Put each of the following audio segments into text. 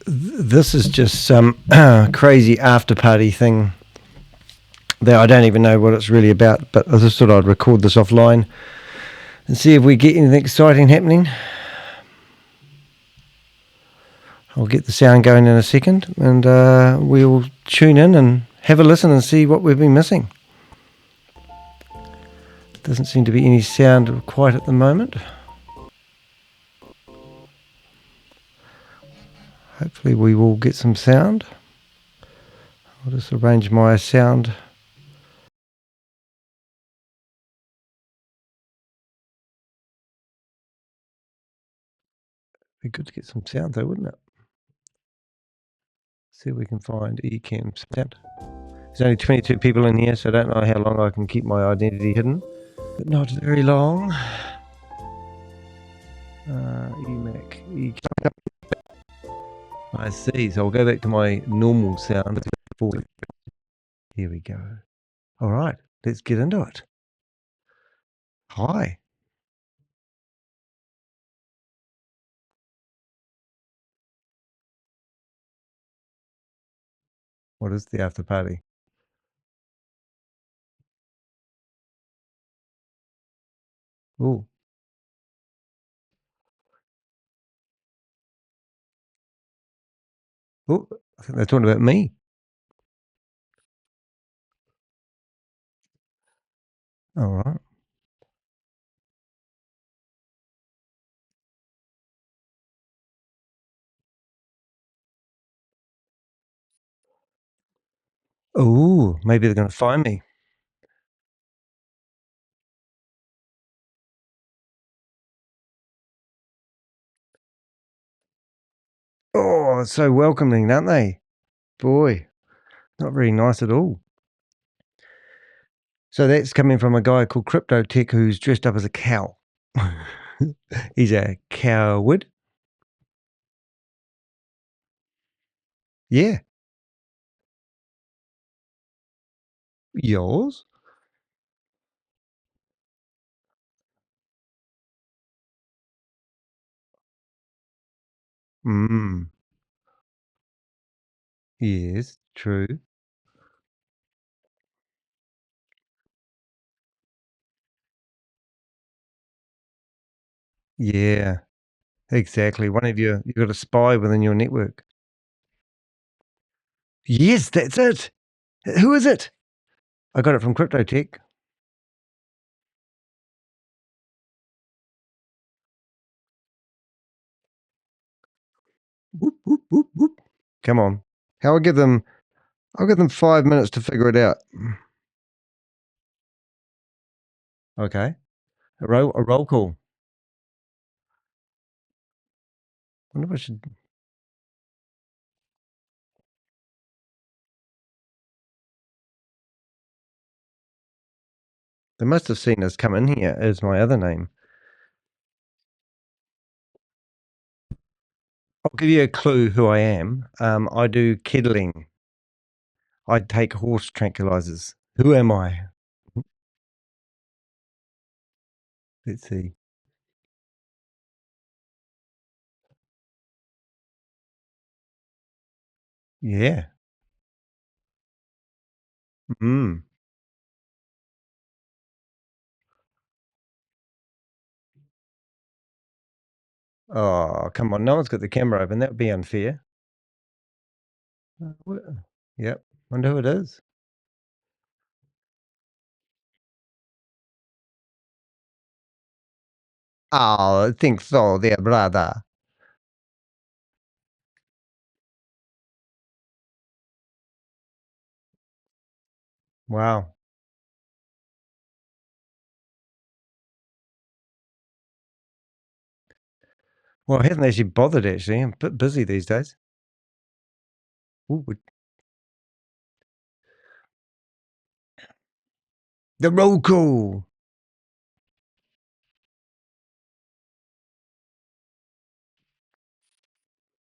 This is just some crazy after party thing that I don't even know what it's really about, but I just thought I'd record this offline and see if we get anything exciting happening. I'll get the sound going in a second, and we'll tune in and have a listen and see what we've been missing. Doesn't seem to be any sound quite at the moment. Hopefully we will get some sound. I'll just arrange my sound. Be good to get some sound though, wouldn't it? See if we can find eCam sound. There's only 22 people in here, so I don't know how long I can keep my identity hidden. But not very long. EMAC. I see, so I'll go back to my normal sound. Here we go. All right, let's get into it. Hi. What is the after party? Ooh. Ooh, I think they're talking about me. All right. Ooh, maybe they're going to find me. Oh, it's so welcoming, aren't they? Boy, not very nice at all. So that's coming from a guy called Crypto Tech who's dressed up as a cow. He's a coward. Yeah. Yours? Mm. Yes, true. Yeah, exactly. One of you, you've got a spy within your network. Yes, that's it. Who is it? I got it from Crypto Tech. Whoop, whoop, whoop, whoop. Come on. I'll give them 5 minutes to figure it out. Okay. A roll call. I wonder if I should. They must have seen us come in here as my other name. I'll give you a clue who I am. I do kettling. I take horse tranquilizers. Who am I? Let's see. Yeah. Mm. Oh, come on. No one's got the camera open. That would be unfair. Yep. Wonder who it is. Oh, I think so, dear brother. Wow. Well, I haven't actually bothered, actually. I'm a bit busy these days. Ooh, the roll call.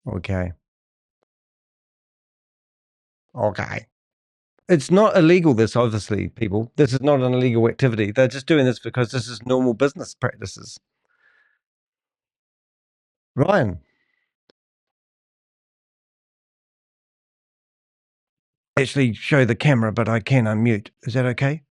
Okay. Okay. It's not illegal, this, obviously, people. This is not an illegal activity. They're just doing this because this is normal business practices. Ryan. actually show the camera, but I can unmute. Is that okay?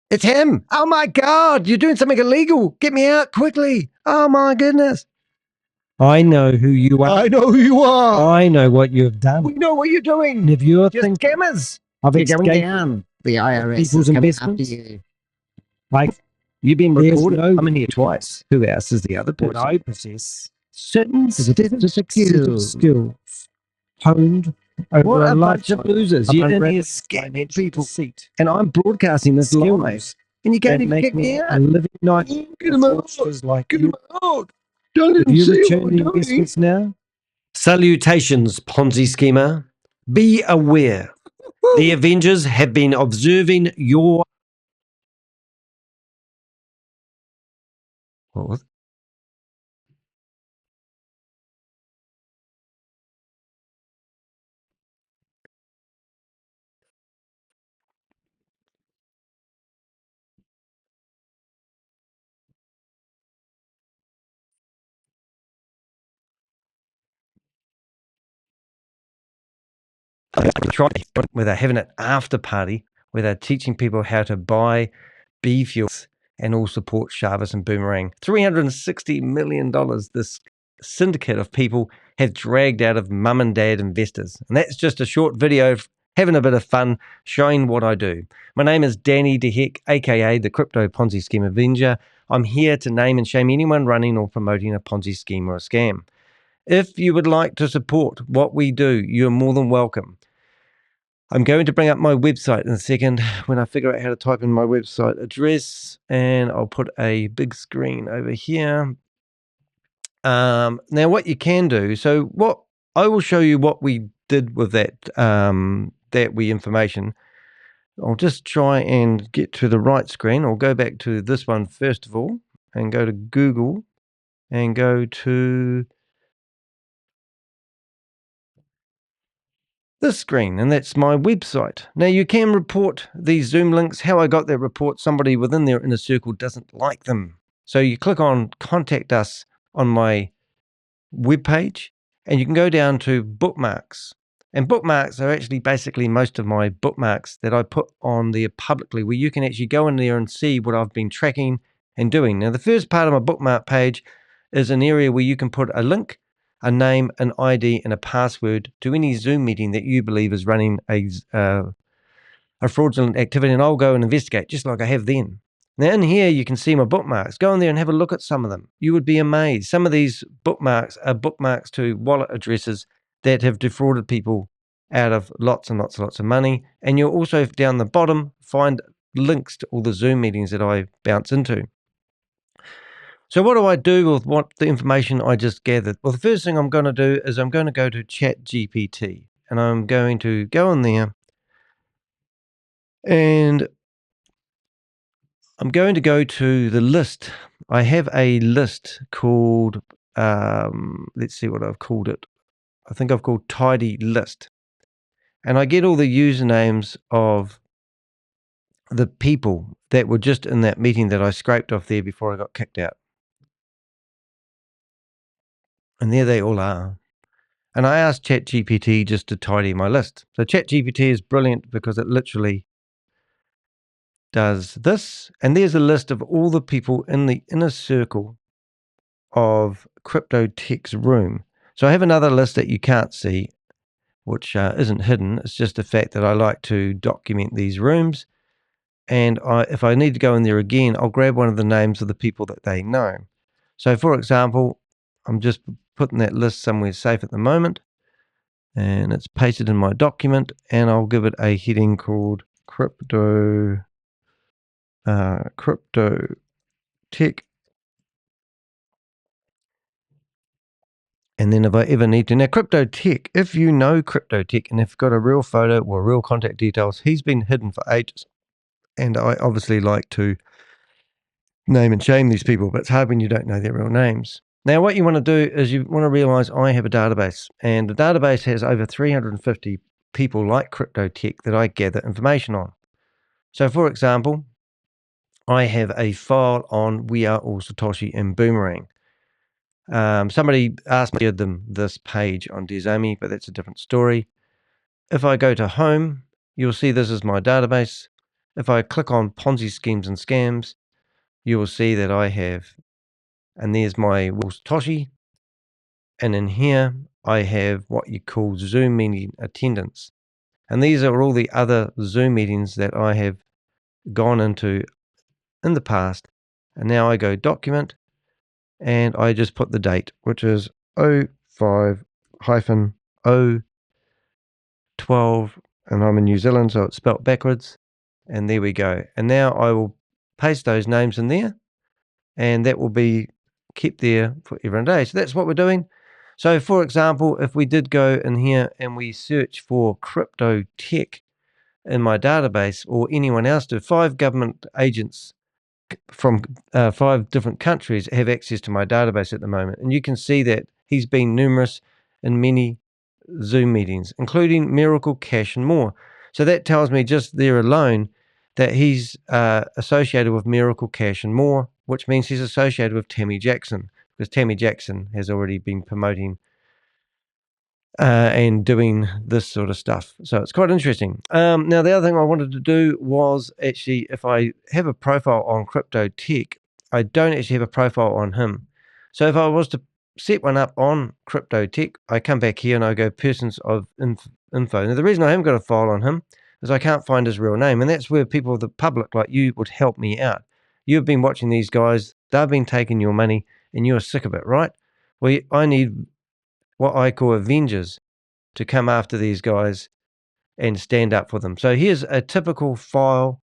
It's him. Oh my God, you're doing something illegal. Get me out quickly. Oh my goodness. I know who you are. I know who you are. I know what you've done. We know what you're doing. And if you're You're thinking scammers. of You're going escaping down. The IRS people's is coming investments, after you. like You've been There's recorded. no- I'm in here twice. Who else is the other what person? I possess, certain Is it specific skills? skills honed over What a a bunch of lifetime losers. of You're in here outrageous scamming financial people. deceit. And I'm broadcasting this Skills live. And you can't that even make get me me a out. living night Get him out. like Get you. him out. Don't let If him you see return what the we're doing. investments now, Salutations, Ponzi schemer. Be aware. The Avengers have been observing your... What was it? Where they're having an after party where they're teaching people how to buy bee fuels and all support Shavis and Boomerang. $360 million this syndicate of people have dragged out of mum and dad investors. And that's just a short video of having a bit of fun, showing what I do. My name is Danny de Hek, aka the Crypto Ponzi Scheme Avenger. I'm here to name and shame anyone running or promoting a Ponzi scheme or a scam. If you would like to support what we do, you're more than welcome. I'm going to bring up my website in a second when I figure out how to type in my website address, and I'll put a big screen over here. Now, what you can do, so what I will show you what we did with that information. I'll just try and get to the right screen. I'll go back to this one first of all, and go to Google, and go to this screen, and that's my website. Now you can report these Zoom links. How I got that report, somebody within their inner circle doesn't like them. So you click on contact us on my webpage, and you can go down to bookmarks. And bookmarks are actually basically most of my bookmarks that I put on there publicly, where you can actually go in there and see what I've been tracking and doing. Now the first part of my bookmark page is an area where you can put a link, a name, an ID, and a password to any Zoom meeting that you believe is running a fraudulent activity, and I'll go and investigate, just like I have then. Now in here, you can see my bookmarks. Go in there and have a look at some of them. You would be amazed. Some of these bookmarks are bookmarks to wallet addresses that have defrauded people out of lots and lots and lots of money. And you'll also, down the bottom, find links to all the Zoom meetings that I bounce into. So what do I do with what the information I just gathered? Well, the first thing I'm going to do is I'm going to go to ChatGPT, and I'm going to go in there, and I'm going to go to the list. I have a list called, let's see what I've called it. I think I've called Tidy List. And I get all the usernames of the people that were just in that meeting that I scraped off there before I got kicked out. And there they all are. And I asked ChatGPT just to tidy my list. So ChatGPT is brilliant because it literally does this. And there's a list of all the people in the inner circle of CryptoTech's room. So I have another list that you can't see, which isn't hidden. It's just the fact that I like to document these rooms. And if I need to go in there again, I'll grab one of the names of the people that they know. So for example, I'm just putting that list somewhere safe at the moment, and it's pasted in my document, and I'll give it a heading called Crypto Tech. And then if I ever need to, now Crypto Tech, if you know Crypto Tech and have got a real photo or real contact details, he's been hidden for ages. And I obviously like to name and shame these people, but it's hard when you don't know their real names. Now, what you want to do is you want to realize I have a database, and the database has over 350 people like Crypto Tech that I gather information on. So, for example, I have a file on We Are All Satoshi and Boomerang. Somebody asked me to give them this page on Dezami, but that's a different story. If I go to home, you'll see this is my database. If I click on Ponzi schemes and scams, you will see that I have, and there's my Will Satoshi. And in here, I have what you call Zoom meeting attendance. And these are all the other Zoom meetings that I have gone into in the past. And now I go document and I just put the date, which is 05-012, and I'm in New Zealand, so it's spelt backwards. And there we go. And now I will paste those names in there, and that will be kept there for every day. So that's what we're doing. So, for example, if we did go in here and we search for crypto tech in my database, or anyone else do, 5 government agents from 5 different countries have access to my database at the moment. And you can see that he's been numerous in many Zoom meetings, including Miracle Cash and more. So that tells me just there alone that he's associated with Miracle Cash and more, which means he's associated with Tammy Jackson, because Tammy Jackson has already been promoting and doing this sort of stuff. So it's quite interesting. Now, the other thing I wanted to do was actually, if I have a profile on Crypto Tech, I don't actually have a profile on him. So if I was to set one up on Crypto Tech, I come back here and I go persons of info. Now, the reason I haven't got a file on him is I can't find his real name. And that's where people of the public like you would help me out. You've been watching these guys. They've been taking your money and you're sick of it, right? Well, I need what I call Avengers to come after these guys and stand up for them. So here's a typical file,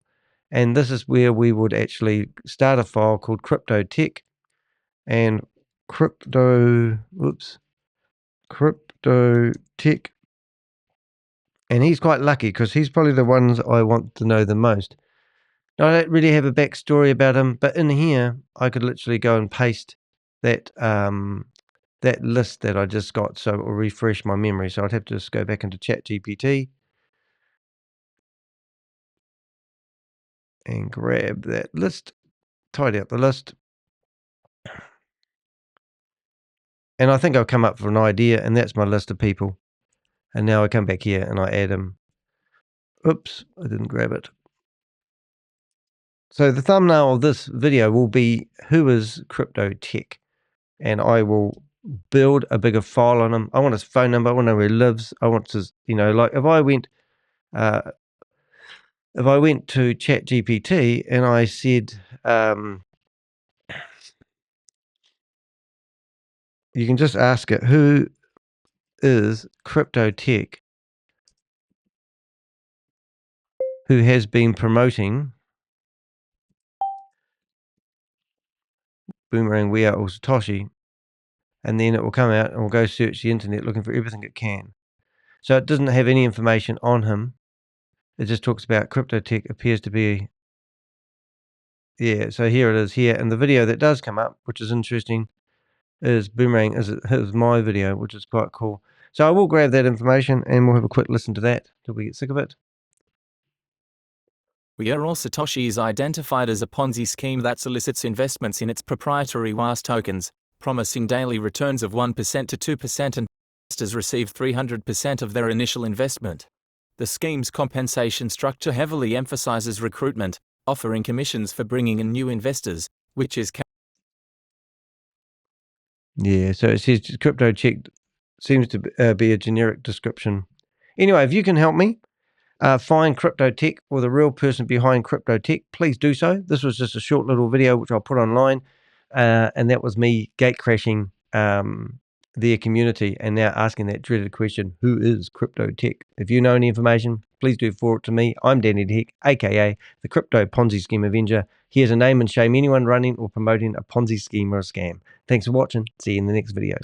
and this is where we would actually start a file called Crypto Tech and Crypto Tech. And he's quite lucky because he's probably the ones I want to know the most. Now, I don't really have a backstory about him, but in here I could literally go and paste that that list that I just got, so it will refresh my memory. So I'd have to just go back into ChatGPT and grab that list, tidy up the list. And I think I'll come up with an idea, and that's my list of people. And now I come back here and I add them. Oops, I didn't grab it. So the thumbnail of this video will be who is Crypto Tech, and I will build a bigger file on him. I want his phone number. I want to know where he lives. I want his, like if I went to ChatGPT and I said, you can just ask it, who is Crypto Tech, who has been promoting Boomerang, We Are All Satoshi, and then it will come out and we'll go search the internet looking for everything it can. So it doesn't have any information on him. It just talks about Crypto Tech appears to be, so here it is here. And the video that does come up, which is interesting, is Boomerang, is my video, which is quite cool. So I will grab that information and we'll have a quick listen to that till we get sick of it. We Are All Satoshi is identified as a Ponzi scheme that solicits investments in its proprietary WAAS tokens, promising daily returns of 1% to 2%, and investors receive 300% of their initial investment. The scheme's compensation structure heavily emphasizes recruitment, offering commissions for bringing in new investors, which is so it says Crypto Tech seems to be a generic description. Anyway, if you can help me find Crypto Tech or the real person behind Crypto Tech, please do so. This was just a short little video which I'll put online, and that was me gate crashing their community and now asking that dreaded question, who is Crypto Tech? If you know any information, please do forward it to me. I'm Danny de Hek, aka the Crypto Ponzi Scheme Avenger, here to name and shame anyone running or promoting a Ponzi scheme or a scam. Thanks for watching. See you in the next video.